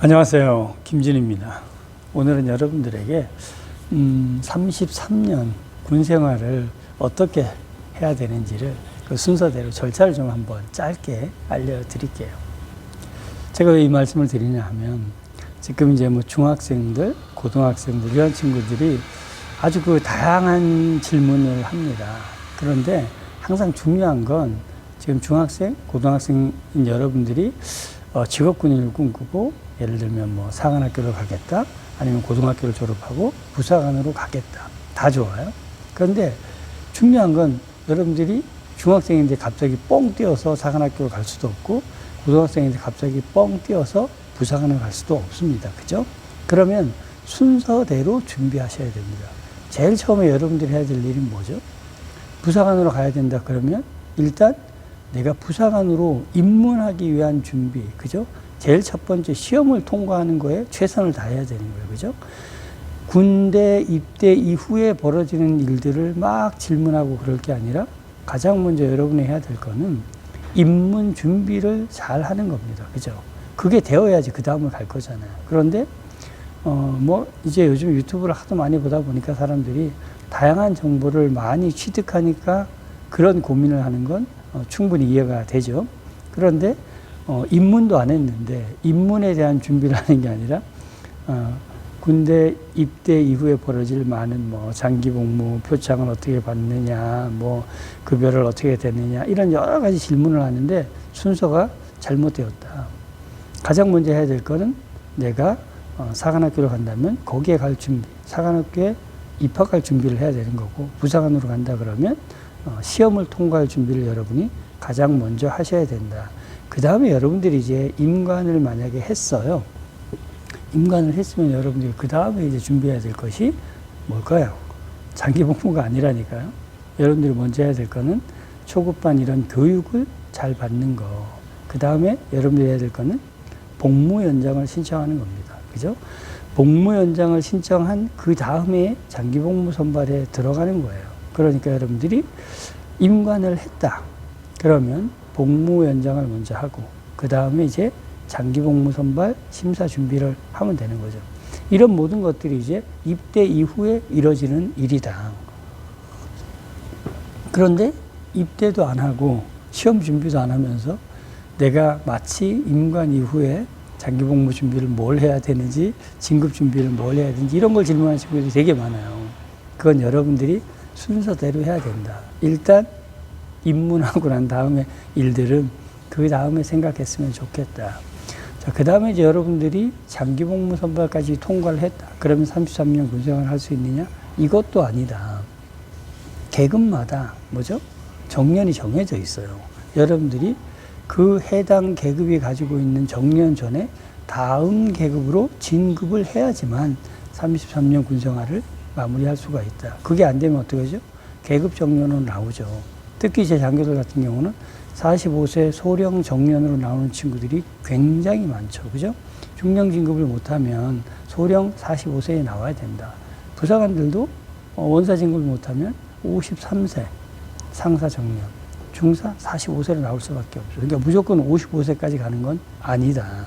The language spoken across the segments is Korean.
안녕하세요. 김진입니다. 오늘은 여러분들에게 33년 군 생활을 어떻게 해야 되는지를 그 순서대로 절차를 좀 한번 짧게 알려드릴게요. 제가 왜 이 말씀을 드리냐 하면 지금 이제 뭐 중학생들, 고등학생들 이런 친구들이 아주 그 다양한 질문을 합니다. 그런데 항상 중요한 건 지금 중학생, 고등학생인 여러분들이 직업군인을 꿈꾸고 예를 들면 뭐 사관학교를 가겠다 아니면 고등학교를 졸업하고 부사관으로 가겠다 다 좋아요. 그런데 중요한 건 여러분들이 중학생인데 갑자기 뻥 뛰어서 사관학교를 갈 수도 없고 고등학생인데 갑자기 뻥 뛰어서 부사관을 갈 수도 없습니다. 그죠? 그러면 순서대로 준비하셔야 됩니다. 제일 처음에 여러분들이 해야 될 일은 뭐죠? 부사관으로 가야 된다 그러면 일단 내가 부사관으로 입문하기 위한 준비, 그죠? 제일 첫 번째 시험을 통과하는 거에 최선을 다해야 되는 거예요. 그죠? 군대 입대 이후에 벌어지는 일들을 막 질문하고 그럴 게 아니라 가장 먼저 여러분이 해야 될 거는 입문 준비를 잘 하는 겁니다. 그죠? 그게 되어야지 그 다음을 갈 거잖아요. 그런데 뭐 이제 요즘 유튜브를 하도 많이 보다 보니까 사람들이 다양한 정보를 많이 취득하니까 그런 고민을 하는 건 충분히 이해가 되죠. 그런데 입문도 안 했는데 입문에 대한 준비를 하는 게 아니라 군대 입대 이후에 벌어질 많은 뭐 장기 복무, 표창을 어떻게 받느냐, 뭐 급여를 어떻게 되느냐 이런 여러 가지 질문을 하는데 순서가 잘못되었다. 가장 먼저 해야 될 거는 내가 사관학교를 간다면 거기에 갈 준비, 사관학교에 입학할 준비를 해야 되는 거고 부사관으로 간다 그러면 시험을 통과할 준비를 여러분이 가장 먼저 하셔야 된다. 그 다음에 여러분들이 이제 임관을 만약에 했어요. 임관을 했으면 여러분들이 그 다음에 이제 준비해야 될 것이 뭘까요? 장기 복무가 아니라니까요. 여러분들이 먼저 해야 될 거는 초급반 이런 교육을 잘 받는 거. 그 다음에 여러분들이 해야 될 거는 복무 연장을 신청하는 겁니다. 그죠? 복무 연장을 신청한 그 다음에 장기 복무 선발에 들어가는 거예요. 그러니까 여러분들이 임관을 했다. 그러면 복무 연장을 먼저 하고 그 다음에 이제 장기 복무 선발 심사 준비를 하면 되는 거죠. 이런 모든 것들이 이제 입대 이후에 이루어지는 일이다. 그런데 입대도 안 하고 시험 준비도 안 하면서 내가 마치 임관 이후에 장기 복무 준비를 뭘 해야 되는지 진급 준비를 뭘 해야 되는지 이런 걸 질문하는 친구들이 되게 많아요. 그건 여러분들이 순서대로 해야 된다. 일단 입문하고 난 다음에 일들은 그 다음에 생각했으면 좋겠다. 자, 그 다음에 이제 여러분들이 장기 복무 선발까지 통과를 했다. 그러면 33년 군생활을 할 수 있느냐? 이것도 아니다. 계급마다 뭐죠? 정년이 정해져 있어요. 여러분들이 그 해당 계급이 가지고 있는 정년 전에 다음 계급으로 진급을 해야지만 33년 군생활을 마무리할 수가 있다. 그게 안 되면 어떻게 하죠? 계급 정년으로 나오죠. 특히 제 장교들 같은 경우는 45세 소령 정년으로 나오는 친구들이 굉장히 많죠. 그죠? 중령 진급을 못하면 소령 45세에 나와야 된다. 부사관들도 원사 진급을 못하면 53세 상사 정년, 중사 45세로 나올 수밖에 없죠. 그러니까 무조건 55세까지 가는 건 아니다.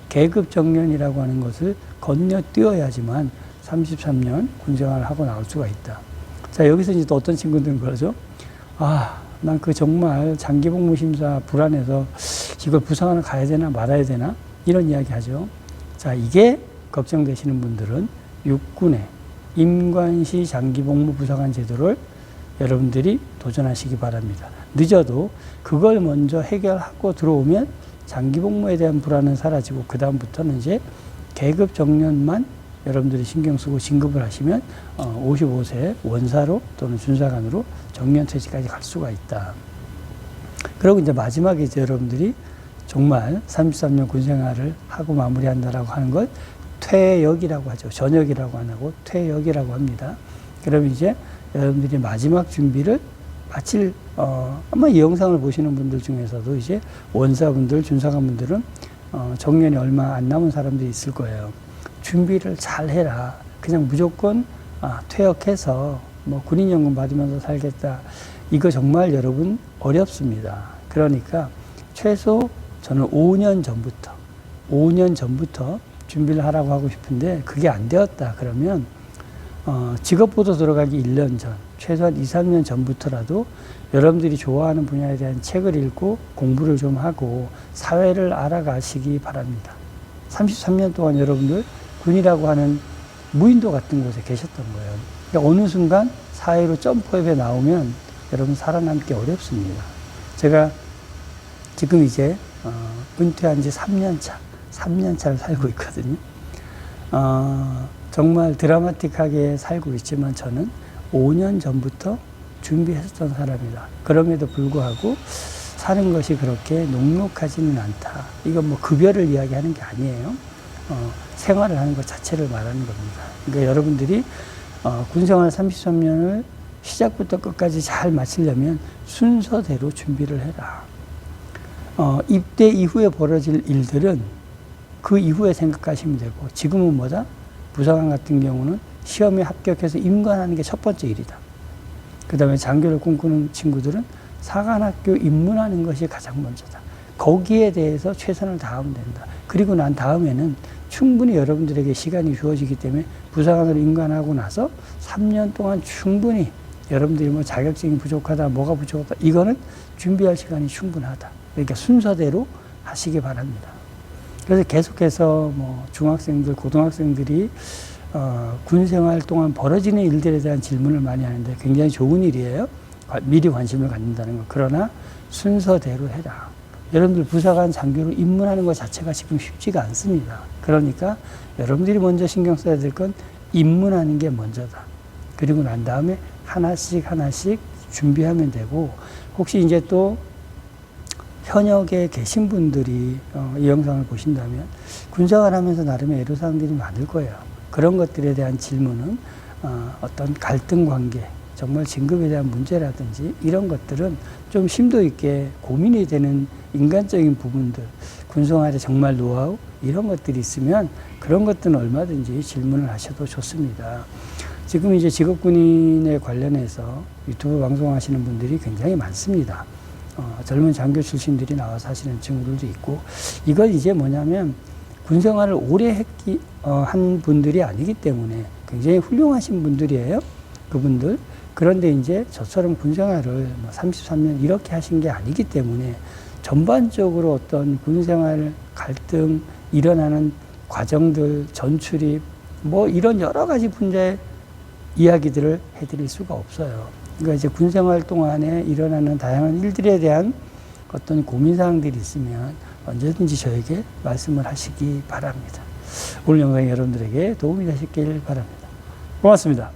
계급 정년이라고 하는 것을 건너뛰어야지만 33년 군생활을 하고 나올 수가 있다. 자, 여기서 이제 또 어떤 친구들은 그러죠. 난 그 정말 장기 복무 심사 불안해서 이걸 부사관을 가야 되나 말아야 되나 이런 이야기 하죠. 자, 이게 걱정되시는 분들은 육군의 임관시 장기 복무 부사관 제도를 여러분들이 도전하시기 바랍니다. 늦어도 그걸 먼저 해결하고 들어오면 장기 복무에 대한 불안은 사라지고 그 다음부터는 이제 계급 정년만 여러분들이 신경 쓰고 진급을 하시면 55세 원사로 또는 준사관으로 정년퇴직까지 갈 수가 있다. 그리고 이제 마지막에 이제 여러분들이 정말 33년 군생활을 하고 마무리한다라고 하는 걸 퇴역이라고 하죠. 전역이라고 안 하고 퇴역이라고 합니다. 그럼 이제 여러분들이 마지막 준비를 마칠 아마 이 영상을 보시는 분들 중에서도 이제 원사분들, 준사관분들은 정년이 얼마 안 남은 사람들이 있을 거예요. 준비를 잘 해라. 그냥 무조건 퇴역해서 뭐 군인연금 받으면서 살겠다. 이거 정말 여러분 어렵습니다. 그러니까 최소 저는 5년 전부터 준비를 하라고 하고 싶은데 그게 안 되었다 그러면 직업보도 들어가기 1년 전, 최소한 2, 3년 전부터라도 여러분들이 좋아하는 분야에 대한 책을 읽고 공부를 좀 하고 사회를 알아가시기 바랍니다. 33년 동안 여러분들 군이라고 하는 무인도 같은 곳에 계셨던 거예요. 그러니까 어느 순간 사회로 점프업에 나오면 여러분 살아남기 어렵습니다. 제가 지금 이제 은퇴한 지 3년 차를 살고 있거든요. 정말 드라마틱하게 살고 있지만 저는 5년 전부터 준비했었던 사람이다. 그럼에도 불구하고 사는 것이 그렇게 녹록하지는 않다. 이건 뭐 급여를 이야기하는 게 아니에요. 생활을 하는 것 자체를 말하는 겁니다. 그러니까 여러분들이 군생활 33년을 시작부터 끝까지 잘 마치려면 순서대로 준비를 해라. 입대 이후에 벌어질 일들은 그 이후에 생각하시면 되고, 지금은 뭐다? 부사관 같은 경우는 시험에 합격해서 임관하는 게 첫 번째 일이다. 그 다음에 장교를 꿈꾸는 친구들은 사관학교 입문하는 것이 가장 먼저다. 거기에 대해서 최선을 다하면 된다. 그리고 난 다음에는 충분히 여러분들에게 시간이 주어지기 때문에 부사관으로 임관하고 나서 3년 동안 충분히 여러분들이 뭐 자격증이 부족하다, 뭐가 부족하다, 이거는 준비할 시간이 충분하다. 그러니까 순서대로 하시기 바랍니다. 그래서 계속해서 뭐 중학생들, 고등학생들이 군생활 동안 벌어지는 일들에 대한 질문을 많이 하는데 굉장히 좋은 일이에요. 미리 관심을 갖는다는 것. 그러나 순서대로 해라. 여러분들 부사관 장교로 입문하는 것 자체가 지금 쉽지가 않습니다. 그러니까 여러분들이 먼저 신경 써야 될 건 입문하는 게 먼저다. 그리고 난 다음에 하나씩 준비하면 되고, 혹시 이제 또 현역에 계신 분들이 이 영상을 보신다면 군생활 하면서 나름의 애로사항들이 많을 거예요. 그런 것들에 대한 질문은 어떤 갈등 관계, 정말 진급에 대한 문제라든지 이런 것들은 좀 심도 있게 고민이 되는 인간적인 부분들, 군생활에 정말 노하우 이런 것들이 있으면 그런 것들은 얼마든지 질문을 하셔도 좋습니다. 지금 이제 직업군인에 관련해서 유튜브 방송하시는 분들이 굉장히 많습니다. 젊은 장교 출신들이 나와서 하시는 친구들도 있고, 이건 이제 뭐냐면 군생활을 오래 한 분들이 아니기 때문에 굉장히 훌륭하신 분들이에요. 그분들. 그런데 이제 저처럼 군생활을 33년 이렇게 하신 게 아니기 때문에 전반적으로 어떤 군생활 갈등, 일어나는 과정들, 전출입, 뭐 이런 여러 가지 분야의 이야기들을 해드릴 수가 없어요. 그러니까 이제 군생활 동안에 일어나는 다양한 일들에 대한 어떤 고민사항들이 있으면 언제든지 저에게 말씀을 하시기 바랍니다. 오늘 영상이 여러분들에게 도움이 되셨길 바랍니다. 고맙습니다.